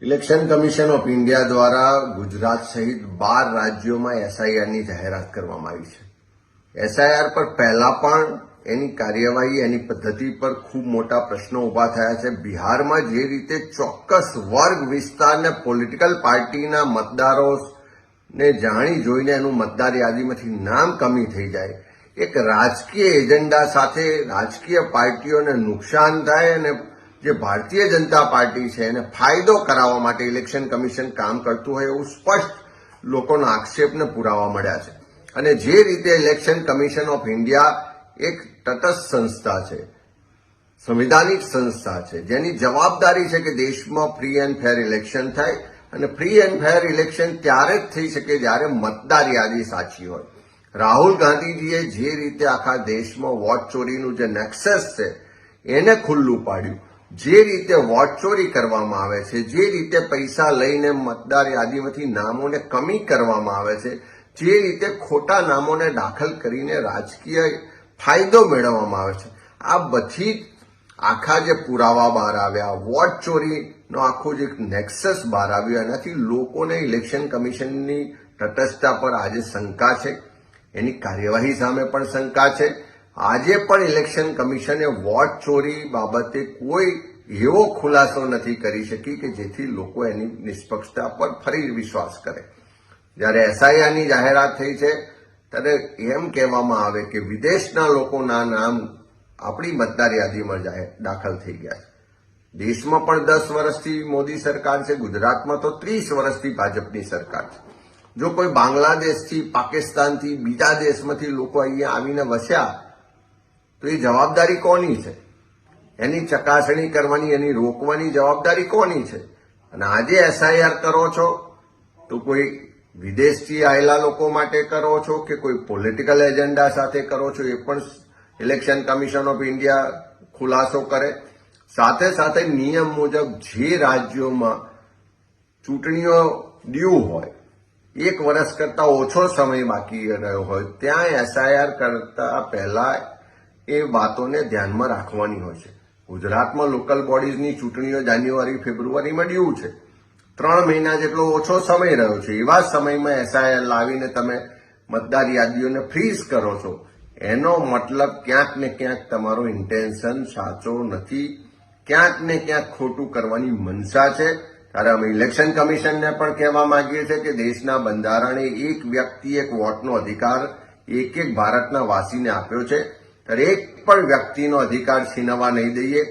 Election commission of India દ્વારા ગુજરાત સહિત 12 રાજ્યોમાં એસઆઈઆરની જાહેરાત કરવામાં આવી છે. એસઆઈઆર પર પહેલા પણ એની કાર્યવાહી, એની પદ્ધતિ પર ખૂબ મોટા પ્રશ્નો ઉભા થયા છે. બિહારમાં જે રીતે ચોક્કસ વર્ગ વિસ્તારને પોલિટિકલ પાર્ટીના મતદારોને જાણી જોઈને એનું મતદાર યાદીમાંથી નામ કમી થઈ જાય, એક રાજકીય એજન્ડા સાથે રાજકીય પાર્ટીઓને નુકસાન થાય અને જે ભારતીય જનતા પાર્ટી છે એને ફાયદો કરાવવા માટે ઇલેક્શન કમિશન કામ કરતું હોય એવું સ્પષ્ટ લોકોના આક્ષેપને પુરાવા મળ્યા છે. અને જે રીતે ઇલેક્શન કમિશન ઓફ ઇન્ડિયા એક તટસ્થ સંસ્થા છે, સંવિધાનિક સંસ્થા છે, જેની જવાબદારી છે કે દેશમાં ફ્રી એન્ડ ફેર ઇલેક્શન થાય. અને ફ્રી એન્ડ ફેર ઇલેક્શન ત્યારે જ થઈ શકે જ્યારે મતદાર યાદી સાચી હોય. રાહુલ ગાંધીજીએ જે રીતે આખા દેશમાં વોટ ચોરીનું જે નેક્સસ છે એને ખુલ્લું પાડ્યું, જે રીતે વોટ ચોરી કરવામાં આવે છે, જે રીતે પૈસા લઈને મતદાર યાદીમાંથી નામોને કમી કરવામાં આવે છે, જે રીતે ખોટા નામોને દાખલ કરીને રાજકીય ફાયદો મેળવવામાં આવે છે, આ બધી આખા જે પુરાવા બહાર આવ્યા, વોટ ચોરીનો આખો જે નેક્સસ બહાર આવ્યો, એનાથી લોકોને ઇલેક્શન કમિશનની તટસ્થતા પર આજે શંકા છે, એની કાર્યવાહી સામે પણ શંકા છે. આજે પણ ઇલેક્શન કમિશને વોટ ચોરી બાબતે કોઈ એવો ખુલાસો નથી કરી શકી કે જેથી લોકો એની નિષ્પક્ષતા પર ફરી વિશ્વાસ કરે. જ્યારે એસઆઈઆરની જાહેરાત થઈ છે ત્યારે એમ કહેવામાં આવે કે વિદેશના લોકોના નામ આપણી મતદાર યાદીમાં દાખલ થઈ ગયા છે. દેશમાં પણ 10 વર્ષથી મોદી સરકાર છે, ગુજરાતમાં તો 30 વર્ષથી ભાજપની સરકાર છે. જો કોઈ બાંગ્લાદેશથી, પાકિસ્તાનથી, બીજા દેશમાંથી લોકો અહીંયા આવીને વસ્યા તો એ જવાબદારી કોની છે? એની ચકાસણી કરવાની, એની રોકવાની જવાબદારી કોની છે? અને આજે એસઆઈઆર કરો છો તો કોઈ વિદેશથી આવેલા લોકો માટે કરો છો કે કોઈ પોલિટિકલ એજન્ડા સાથે કરો છો, એ પણ ઇલેક્શન કમિશન ઓફ ઇન્ડિયા ખુલાસો કરે. સાથે સાથે નિયમ મુજબ જે રાજ્યોમાં ચૂંટણીઓ ડ્યુ હોય, 1 વર્ષ કરતા ઓછો સમય બાકી રહ્યો હોય, ત્યાં એસઆઈઆર કરતા પહેલા એ વાતોને ધ્યાનમાં રાખવાની હોય છે. ગુજરાતમાં લોકલ બોડીઝની ચૂંટણીઓ જાન્યુઆરી ફેબ્રુઆરીમાં ડ્યુ છે. 3 મહિના જેટલો ઓછો સમય રહ્યો છે. એવા સમયમાં એસઆઈઆર લાવીને તમે મતદાર યાદીઓને ફ્રીઝ કરો છો, એનો મતલબ ક્યાંક ને ક્યાંક તમારો ઇન્ટેન્શન સાચો નથી, ક્યાંક ને ક્યાંક ખોટું કરવાની મનસા છે. ત્યારે અમે ઇલેક્શન કમિશનને પણ કહેવા માંગીએ છીએ કે દેશના બંધારણે એક વ્યક્તિ એક વોટનો અધિકાર એક ભારતના વાસીને આપ્યો છે, ત્યારે એક પણ વ્યક્તિનો અધિકાર છીનવવા નહીં દઈએ.